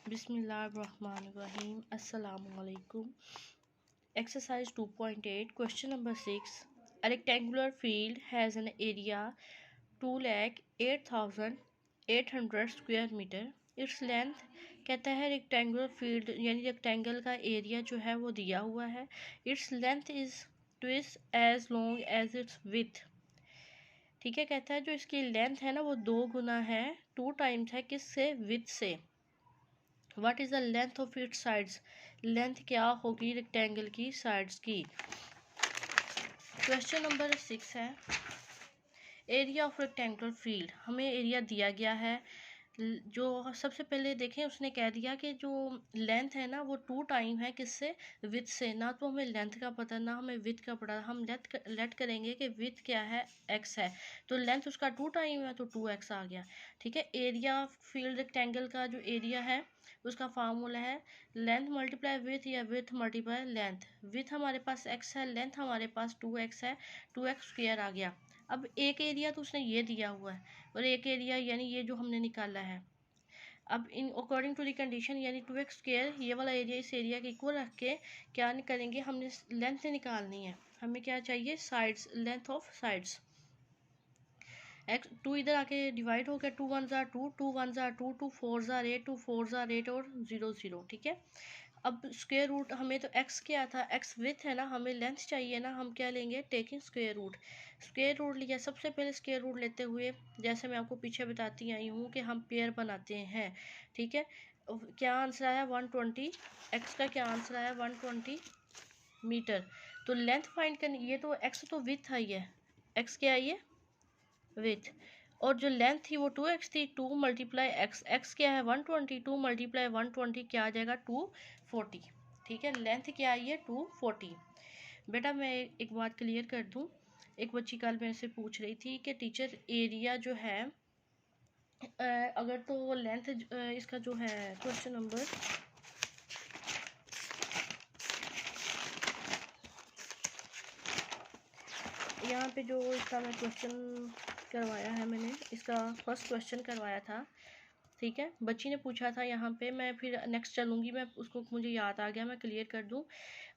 बिस्मिल्लाहिर्रहमानिर्रहीम। अस्सलामुअलैकुम। Exercise 2.8 question number 6. A rectangular field has an area 2,08,800 square meter. Its length कहता है rectangular field यानी रेक्टेंगल का एरिया जो है वो दिया हुआ है. Its length is twice as long as its width. ठीक है, कहता है जो इसकी लेंथ है ना वो 2 गुना है, 2 टाइम्स है किससे, विथ से. What is the length of its sides, length क्या होगी रेक्टेंगल की साइड्स की. क्वेश्चन नंबर 6 है एरिया ऑफ रेक्टेंगुलर फील्ड. हमें एरिया दिया गया है. जो सबसे पहले देखें उसने कह दिया कि जो लेंथ है ना वो 2 टाइम है किससे, विथ से. ना तो हमें लेंथ का पता ना हमें विथ का पता. हम लेट करेंगे कि विथ क्या है, x है, तो लेंथ उसका 2 टाइम है तो 2x आ गया. ठीक है, एरिया फील्ड रेक्टेंगल का जो एरिया है उसका फार्मूला है लेंथ मल्टीप्लाई विथ या विथ मल्टीप्लाई लेंथ. विथ हमारे पास x है, लेंथ हमारे पास 2x है, 2x स्क्वायर आ गया. अब एक एरिया तो उसने ये दिया हुआ है और एक एरिया यानी ये जो हमने निकाला है. अब इन अकॉर्डिंग टू द कंडीशन यानी 2x स्क्वायर ये वाला एरिया इस एरिया के इक्वल रख के क्या करेंगे, हमने लेंथ निकालनी है. हमें क्या चाहिए, sides, length of sides. X 2 इधर आके डिवाइड हो गया, 2 1 ज़ार 2, 2 1 ज़ार 2, 2 4 ज़ार 8, 2 4 ज़ार 8 और 0 0. ठीक है, अब स्क्वायर रूट हमें तो x क्या था, x विथ है ना, हमें लेंथ चाहिए ना, हम क्या लेंगे, taking square root. Square root लिया, सबसे पहले स्क्वायर रूट लेते हुए जैसे मैं आपको पीछे बताती आई हूँ कि हम पेयर बनाते हैं. ठीक है, क्या आंसर आया 120, x का क्या आंसर आया 120 मीटर. तो लेंथ फाइंड करनी, ये तो x तो विथ आई है, x क्या आई है, विथ, और जो लेंथ थी वो 2x थी, 2 मल्टीप्लाई एक्स, एक्स क्या है 120, 2 मल्टीप्लाई 120 क्या आ जाएगा 240. ठीक है, लेंथ क्या आई है 240. बेटा मैं एक बात क्लियर कर दूं, एक बच्ची कल मेरे से पूछ रही थी कि टीचर एरिया जो है अगर तो लेंथ इसका जो है क्वेश्चन नंबर यहाँ पे जो इसका मैं क्वेश्चन करवाया है, मैंने इसका फर्स्ट क्वेश्चन करवाया था. ठीक है, बच्ची ने पूछा था यहाँ पे, मैं फिर नेक्स्ट चलूँगी, मैं उसको मुझे याद आ गया, मैं क्लियर कर दूँ.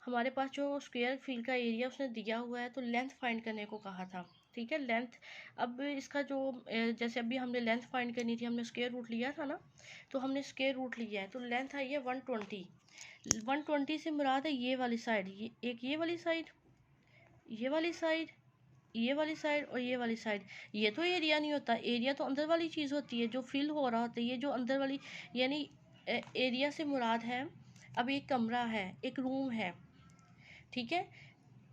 हमारे पास जो स्क्वायर फील्ड का एरिया उसने दिया हुआ है तो लेंथ फाइंड करने को कहा था. ठीक है, लेंथ, अब इसका जो जैसे अभी हमने लेंथ फाइंड करनी थी, हमने स्क्वायर रूट लिया था ना, तो हमने स्क्वायर रूट लिया है तो लेंथ आई है 120. 120 से मुराद है ये वाली साइड, ये एक ये वाली साइड, ये वाली साइड, ये वाली साइड और ये वाली साइड. ये तो एरिया नहीं होता, एरिया तो अंदर वाली चीज़ होती है जो फिल हो रहा होता है. ये जो अंदर वाली यानी एरिया से मुराद है, अब एक कमरा है, एक रूम है. ठीक है,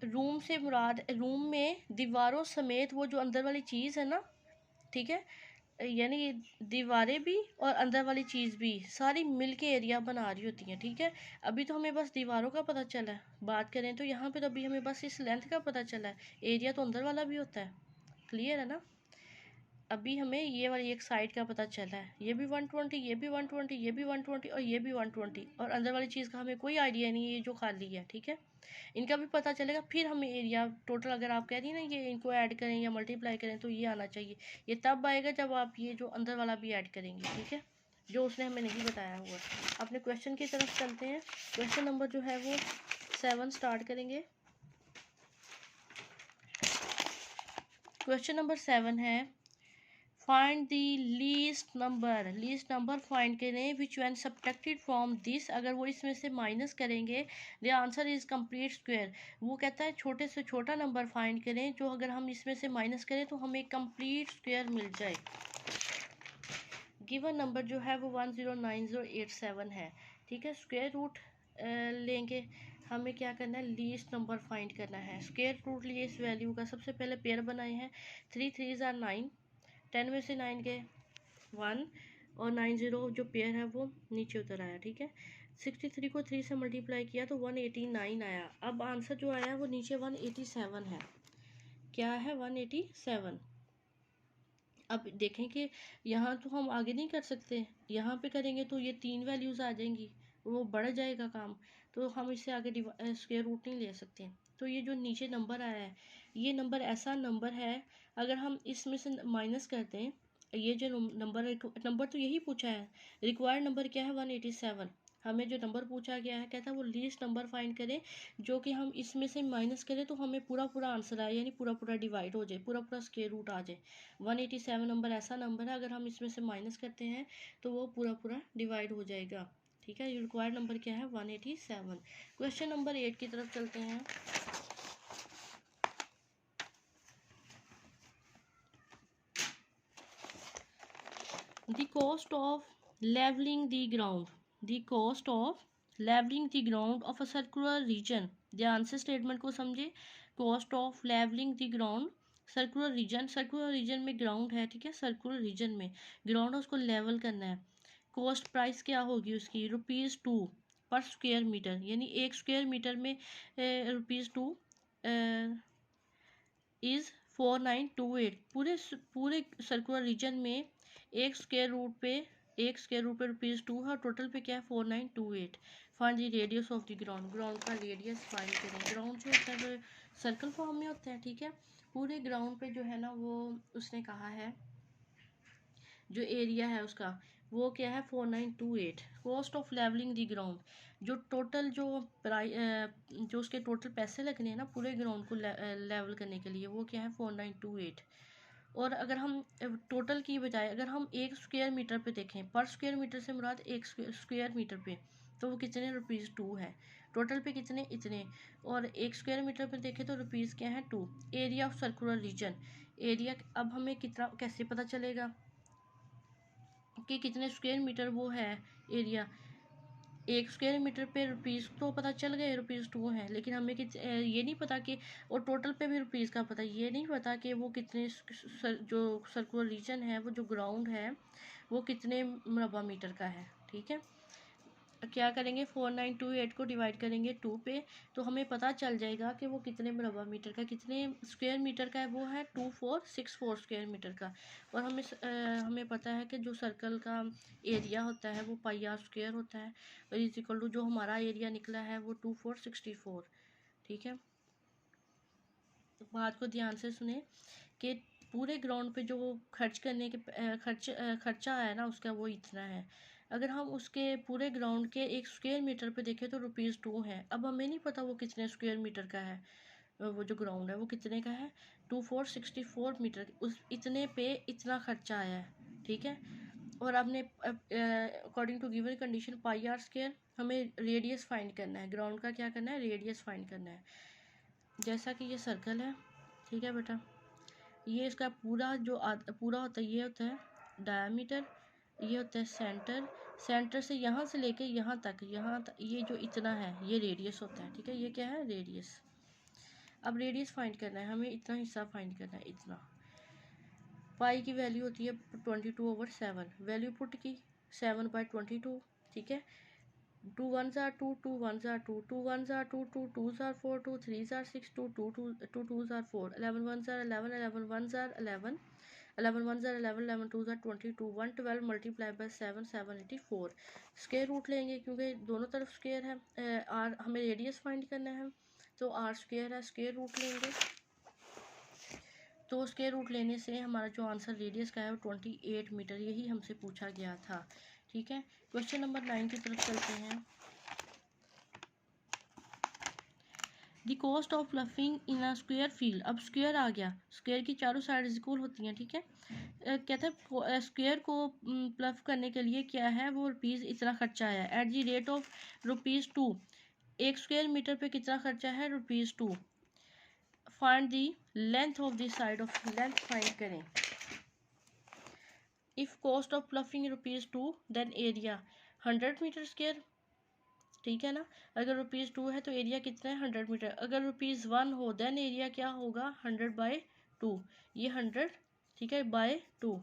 रूम से मुराद रूम में दीवारों समेत वो जो अंदर वाली चीज़ है ना, ठीक है, यानी दीवारें भी और अंदर वाली चीज़ भी सारी मिल के एरिया बना रही होती हैं. ठीक है, अभी तो हमें बस दीवारों का पता चला है, बात करें तो यहाँ पे तो अभी हमें बस इस लेंथ का पता चला है, एरिया तो अंदर वाला भी होता है. क्लियर है ना, अभी हमें ये वाली एक साइड का पता चला है, ये भी 120, ये भी 120, ये भी 120 और ये भी 120, और अंदर वाली चीज़ का हमें कोई आइडिया नहीं है, ये जो खाली है. ठीक है, इनका भी पता चलेगा, फिर हमें एरिया टोटल अगर आप कह रही हैं ना ये इनको ऐड करें या मल्टीप्लाई करें तो ये आना चाहिए. ये तब आएगा जब आप ये जो अंदर वाला भी ऐड करेंगे. ठीक है, जो उसने हमें नहीं बताया हुआ. अपने क्वेश्चन की तरफ चलते हैं. क्वेश्चन नंबर जो है वो 7 स्टार्ट करेंगे. क्वेश्चन नंबर 7 है find the least number find करें which when subtracted from this, अगर वो इसमें से माइनस करेंगे the answer is complete square. वो कहता है छोटे से छोटा नंबर फाइंड करें जो अगर हम इसमें से माइनस करें तो हमें कंप्लीट स्क्वायर मिल जाए. गिवन नंबर जो है वो 109087 है. ठीक है, स्क्वायर रूट लेंगे, हमें क्या करना है, लीस्ट नंबर फाइंड करना है. स्क्वायर रूट लिए इस वैल्यू का, सबसे पहले पेयर बनाए हैं, 3 3 ज़ार 9, 10 में से 9 गए 1 और 90 जो पेयर है वो नीचे उतर आया. ठीक है, 63 को 3 से मल्टीप्लाई किया तो 189 आया. अब आंसर जो आया वो नीचे 187 है. क्या है 187. अब देखें कि यहाँ तो हम आगे नहीं कर सकते, यहाँ पे करेंगे तो ये 3 वैल्यूज़ आ जाएंगी, वो बढ़ जाएगा काम, तो हम इससे आगे स्क्वायर रूट नहीं ले सकते. तो ये जो नीचे नंबर आया है ये नंबर ऐसा नंबर है, अगर हम इसमें से माइनस कर दें ये जो नंबर तो यही पूछा है, रिक्वायर्ड नंबर क्या है 187। हमें जो नंबर पूछा गया है कहता है वो लीस्ट नंबर फाइंड करें जो कि हम इसमें से माइनस करें तो हमें पूरा पूरा आंसर आए, यानी पूरा पूरा डिवाइड हो जाए, पूरा पूरा स्क्वायर रूट आ जाए। 187 नंबर ऐसा नंबर है, अगर हम इसमें से माइनस करते हैं तो वो पूरा पूरा डिवाइड हो जाएगा। ठीक है, रिक्वायर्ड नंबर क्या है 187। क्वेश्चन नंबर 8 की तरफ चलते हैं। The cost of leveling the ground. The cost of leveling the ground of a circular region. ध्यान से स्टेटमेंट को समझे। Cost of leveling the ground, circular region, circular region में ग्राउंड है, ठीक है, सर्कुलर रीजन में ग्राउंड है, उसको लेवल करना है। कॉस्ट प्राइस क्या होगी उसकी, ₹2 पर स्क्वायर मीटर, यानी 1 स्क्वायर मीटर में ₹2 इज़ 4928। पूरे सर्कुलर रीजन में एक स्क्वायर रूट पे ₹2 है, टोटल पे क्या है 4928। Find the radius of the ground, ground का रेडियस फाइंड करें। ग्राउंड जो होता है सर्कल फॉर्म में होता है, ठीक है। पूरे ग्राउंड पे जो है ना वो उसने कहा है जो एरिया है उसका वो क्या है 4928। Cost of levelling the ground, जो टोटल जो उसके टोटल पैसे लगने हैं ना पूरे ग्राउंड को लेवल करने के लिए, वो क्या है 4928। और अगर हम टोटल की बजाय अगर हम 1 स्क्वायर मीटर पे देखें, पर स्क्वायर मीटर से मुराद 1 स्क्वायर मीटर पे, तो वो कितने ₹2 है। टोटल पे कितने, इतने। और 1 स्क्वायर मीटर पे देखें तो रुपीज़ क्या है 2। Area of circular region, area अब हमें कितना कैसे पता चलेगा कि कितने स्क्वायर मीटर वो है एरिया। 1 स्क्वायर मीटर पे रुपीज़ तो पता चल गए ₹2 है, लेकिन हमें ये नहीं पता कि, और टोटल पे भी रुपीज़ का पता ये नहीं पता कि वो कितने जो सर्कुलर रीजन है, वो जो ग्राउंड है वो कितने मरबा मीटर का है। ठीक है, क्या करेंगे 4928 को डिवाइड करेंगे 2 पे, तो हमें पता चल जाएगा कि वो कितने मरबा मीटर का, कितने स्क्वायर मीटर का है, वो है 2464 स्क्वायर मीटर का। और हमें पता है कि जो सर्कल का एरिया होता है वो पाई स्क्वायर होता है, और इज इक्वल टू जो हमारा एरिया निकला है वो 2464। ठीक है, बात को ध्यान से सुने कि पूरे ग्राउंड पे जो खर्च करने के खर्चा है ना उसका वो इतना है। अगर हम उसके पूरे ग्राउंड के 1 स्क्वायर मीटर पे देखें तो ₹2 है। अब हमें नहीं पता वो कितने स्क्वायर मीटर का है, वो जो ग्राउंड है वो कितने का है, 2464 मीटर, उस इतने पे इतना खर्चा आया है। ठीक है, और आपने according to given condition πr², हमें रेडियस फाइंड करना है, ग्राउंड का क्या करना है, रेडियस फाइंड करना है। जैसा कि ये सर्कल है, ठीक है बेटा, ये इसका पूरा होता है, ये होता है डायमीटर, ये होता है सेंटर से यहाँ से लेके यहाँ तक ये जो इतना है ये रेडियस होता है। ठीक है, ये क्या है, रेडियस। अब रेडियस फाइंड करना है हमें, इतना हिस्सा फाइंड करना है, इतना। पाई की वैल्यू होती है 22/7, वैल्यू पुट की 7/22। ठीक है, 2 1s are 2, 2 1s are 2, 2 1s are 2, 2 2s are 4, 2 3s are 6, 2 2s are 4, 11 1s are 11, 11 1s are 11, 11 1s are 11, 11 2s are 22, 112 multiplied by 7, 784। Square root लेंगे क्योंकि दोनों तरफ स्क्वायर है, आर हमें रेडियस फाइंड करना है तो आर स्क्वायर है, स्क्वायर रूट लेंगे तो स्क्वायर रूट लेने से हमारा जो आंसर रेडियस का है वो 28 मीटर, यही हमसे पूछा गया था। ठीक है, क्वेश्चन नंबर 9 की तरफ चलते हैं। The cost of ploughing in a square field, अब स्क्वायर आ गया, स्क्वायर की चारों साइड इक्वल होती हैं। ठीक है, कहते हैं स्क्वायर को प्लफ करने के लिए क्या है वो रुपीज़ इतना खर्चा आया at the rate of ₹2। 1 square metre पे कितना खर्चा है, ₹2। Find the length of the side of, length find करें। If cost of ploughing ₹2 then area 100 metre square. ठीक है ना, अगर ₹2 है तो एरिया कितना है 100 मीटर। अगर ₹1 हो देन एरिया क्या होगा 100/2, ये 100, ठीक है, by 2।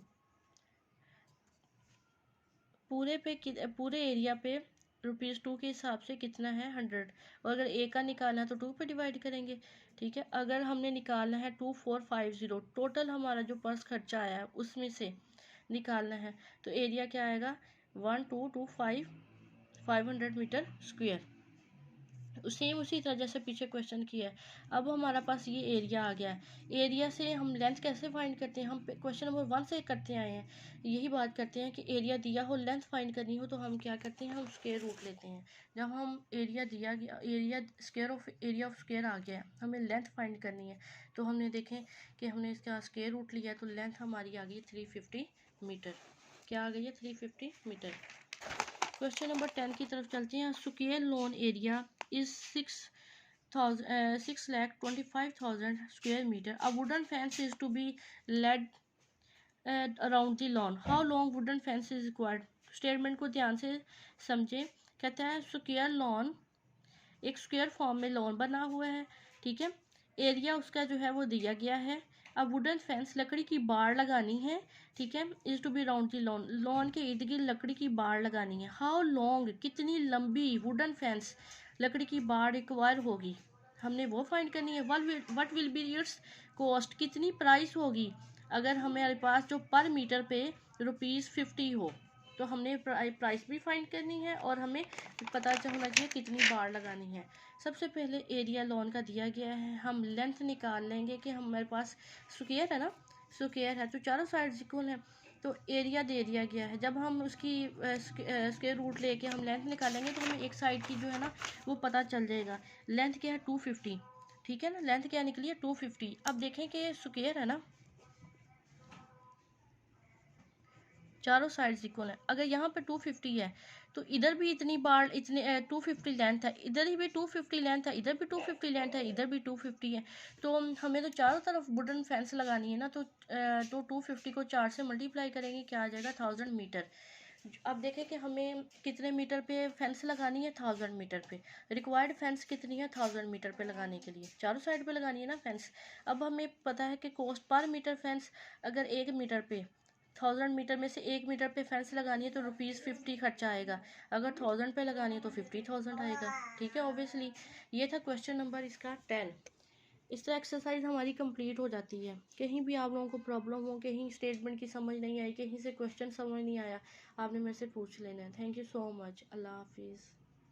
पूरे एरिया पे ₹2 के हिसाब से कितना है 100, और अगर ए का निकालना है तो 2 पे डिवाइड करेंगे। ठीक है, अगर हमने निकालना है 2450, टोटल हमारा जो पर्स खर्चा आया है उसमें से निकालना है, तो एरिया क्या आएगा 1225 500 मीटर स्क्वायर। सेम उसी तरह जैसे पीछे क्वेश्चन किया है। अब हमारा पास ये एरिया आ गया है। एरिया से हम लेंथ कैसे फाइंड करते हैं, हम क्वेश्चन नंबर 1 से करते आए हैं। यही बात करते हैं कि एरिया दिया हो, लेंथ फाइंड करनी हो, तो हम क्या करते हैं, हम स्क्वायर रूट लेते हैं। जब हम एरिया दिया गया, एरिया ऑफ स्क्वायर आ गया, हमें लेंथ फाइंड करनी है, तो हमने देखें कि हमने इसका स्क्वायर रूट लिया, तो लेंथ हमारी आ गई 350 मीटर। क्या आ गई है, 350 मीटर। क्वेश्चन नंबर 10 की तरफ चलते हैं। Square lawn area is 6,25,000 square meter. A wooden fence is to be led around the lawn. How long wooden fence is required? Statement को ध्यान से समझें। कहता है स्क्वायर लॉन, एक स्क्वायर फॉर्म में लॉन बना हुआ है, ठीक है। एरिया उसका जो है वो दिया गया है। अब वुडन फेंस, लकड़ी की बाड़ लगानी है, ठीक है। Is to be round the lawn, lawn के इर्द गिर्द लकड़ी की बाड़ लगानी है। हाउ लॉन्ग, कितनी लंबी वुडन फेंस, लकड़ी की बाड़ रिक्वायर होगी, हमने वो फाइंड करनी है। What will be it's cost, कितनी प्राइस होगी अगर हमारे पास जो पर मीटर पे ₹50 हो, तो हमने प्राइस भी फाइंड करनी है और हमें पता होना चाहिए कितनी बार लगानी है। सबसे पहले एरिया लॉन का दिया गया है, हम लेंथ निकाल लेंगे कि हमारे पास स्क्वायर है ना, स्क्वायर है तो चारों साइड इक्वल है, तो एरिया दे दिया गया है। जब हम उसकी स्क्वायर रूट लेके हम लेंथ निकालेंगे तो हमें एक साइड की जो है ना वो पता चल जाएगा। लेंथ क्या है 250, ठीक है ना, लेंथ क्या निकली है 250। अब देखें कि स्क्वायर है ना, चारों साइड्स इक्वल है। अगर यहाँ पे 250 है तो इधर भी इतनी बार, इतने 250 लेंथ है, इधर ही भी 250 लेंथ है, इधर भी 250 लेंथ है, इधर भी 250 है। तो हमें तो चारों तरफ वुडन फेंस लगानी है ना, तो 250 को 4 से मल्टीप्लाई करेंगे, क्या आ जाएगा 1000 मीटर। अब देखें कि हमें कितने मीटर पे फेंस लगानी है, 1000 मीटर पे। रिक्वायर्ड फेंस कितनी है, 1000 मीटर पे लगाने के लिए, चारों साइड पे लगानी है ना फेंस। अब हमें पता है कि कॉस्ट पर मीटर फेंस, अगर 1 मीटर पे 1000 मीटर में से 1 मीटर पे फेंस लगानी है तो ₹50 खर्चा आएगा। अगर 1000 पे लगानी है तो 50,000 आएगा, ठीक है ऑब्वियसली। ये था क्वेश्चन नंबर इसका 10। इस तरह एक्सरसाइज हमारी कंप्लीट हो जाती है। कहीं भी आप लोगों को प्रॉब्लम हो, कहीं स्टेटमेंट की समझ नहीं आई, कहीं से क्वेश्चन समझ नहीं आया, आपने मेरे से पूछ लेना है। Thank you so much. अल्लाह हाफिज़।